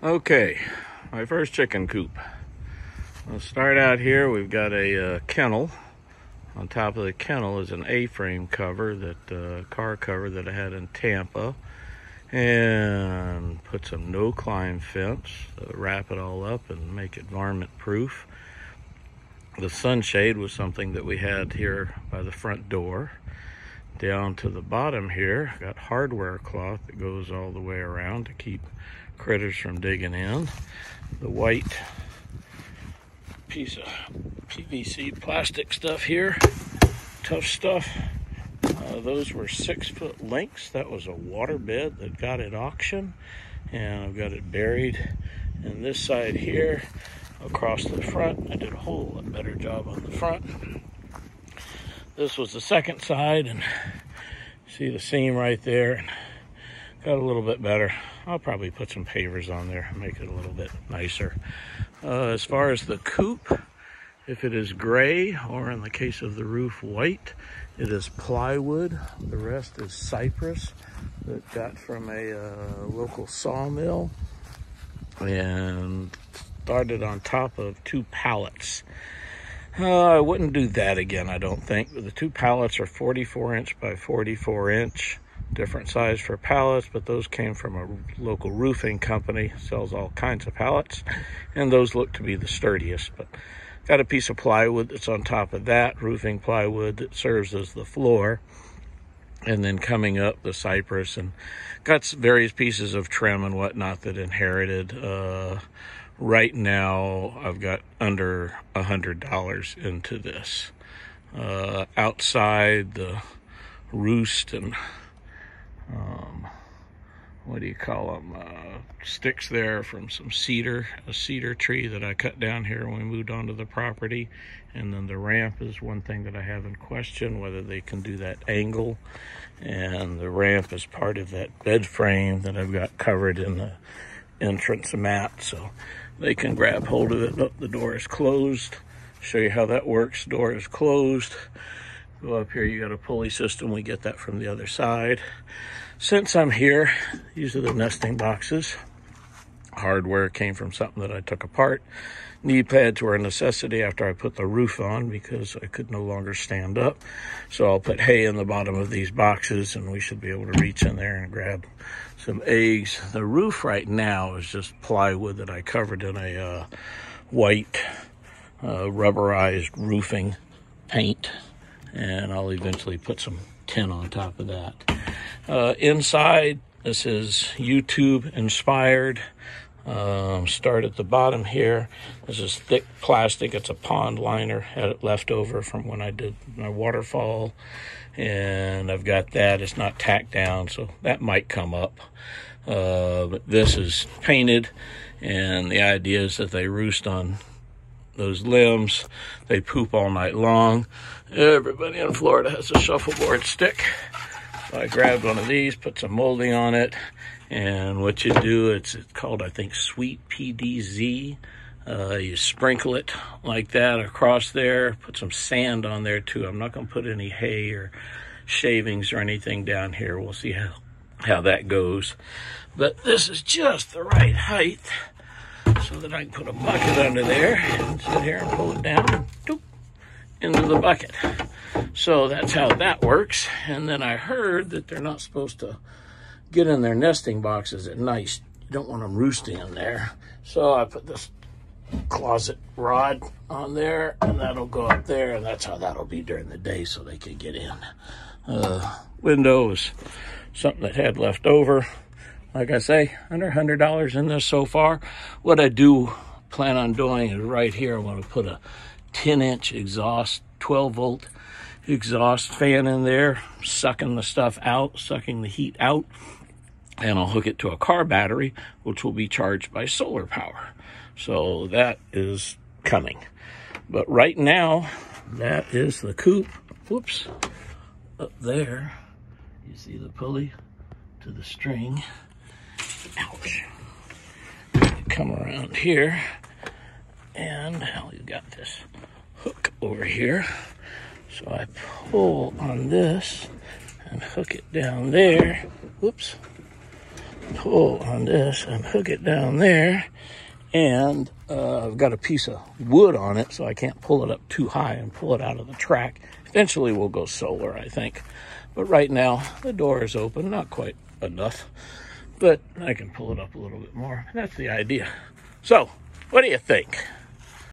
Okay, my first chicken coop. We'll start out here. We've got a kennel. On top of the kennel is an A-frame cover, that car cover that I had in Tampa, and put some no-climb fence, wrap it all up and make it varmint proof. The sunshade was something that we had here by the front door. Down to the bottom here, got hardware cloth that goes all the way around to keep critters from digging in. The white piece of PVC plastic stuff here, tough stuff. Those were 6-foot lengths. That was a water bed that got at auction, and I've got it buried. And this side here, across the front, I did a whole lot better job on the front. This was the second side, and see the seam right there, and got a little bit better. I'll probably put some pavers on there and make it a little bit nicer. As far as the coop, if it is gray, or in the case of the roof, white, it is plywood. The rest is cypress that got from a local sawmill, and started on top of 2 pallets. I wouldn't do that again, I don't think. The 2 pallets are 44-inch by 44-inch. Different size for pallets, but those came from a local roofing company. Sells all kinds of pallets, and those look to be the sturdiest. But got a piece of plywood that's on top of that, roofing plywood that serves as the floor. And then coming up, the cypress, and got various pieces of trim and whatnot that inherited. Right now, I've got under $100 into this. Outside, the roost and what do you call them? Sticks there from some cedar, a cedar tree that I cut down here when we moved onto the property. And then the ramp is one thing that I have in question, whether they can do that angle. And the ramp is part of that bed frame that I've got covered in the entrance mat, so they can grab hold of it. Look, the door is closed. Show you how that works. Door is closed. Go up here, you got a pulley system. We get that from the other side. Since I'm here, these are the nesting boxes. Hardware came from something that I took apart. Knee pads were a necessity after I put the roof on because I could no longer stand up. So I'll put hay in the bottom of these boxes, and we should be able to reach in there and grab some eggs. The roof right now is just plywood that I covered in a white rubberized roofing paint, and I'll eventually put some tin on top of that. Inside, this is YouTube inspired. Start at the bottom here. This is thick plastic. It's a pond liner. Had it left over from when I did my waterfall, and I've got that. It's not tacked down, so that might come up. But this is painted, and the idea is that they roost on those limbs. They poop all night long. Everybody in Florida has a shuffleboard stick. So I grabbed one of these, put some molding on it, and what you do, it's called, I think, Sweet PDZ. You sprinkle it like that across there, put some sand on there too. I'm not going to put any hay or shavings or anything down here. We'll see how that goes. But this is just the right height so that I can put a bucket under there and sit here and pull it down and doop, into the bucket. So that's how that works. And then I heard that they're not supposed to get in their nesting boxes at night. You don't want them roosting in there. So I put this closet rod on there, and that'll go up there, and that's how that'll be during the day so they can get in. Window is something that had left over. Like I say, under $100 in this so far. What I do plan on doing is right here, I want to put a 10-inch exhaust, 12-volt exhaust fan in there, sucking the stuff out, sucking the heat out, and I'll hook it to a car battery, which will be charged by solar power. So that is coming. But right now, that is the coop. Whoops. Up there, you see the pulley to the string. Ouch. Come around here, and we've got this hook over here. So I pull on this and hook it down there. Whoops. pull on this and hook it down there. And I've got a piece of wood on it, so I can't pull it up too high and pull it out of the track. Eventually we'll go solar, I think. But right now, the door is open, not quite enough, but I can pull it up a little bit more. That's the idea. So, what do you think?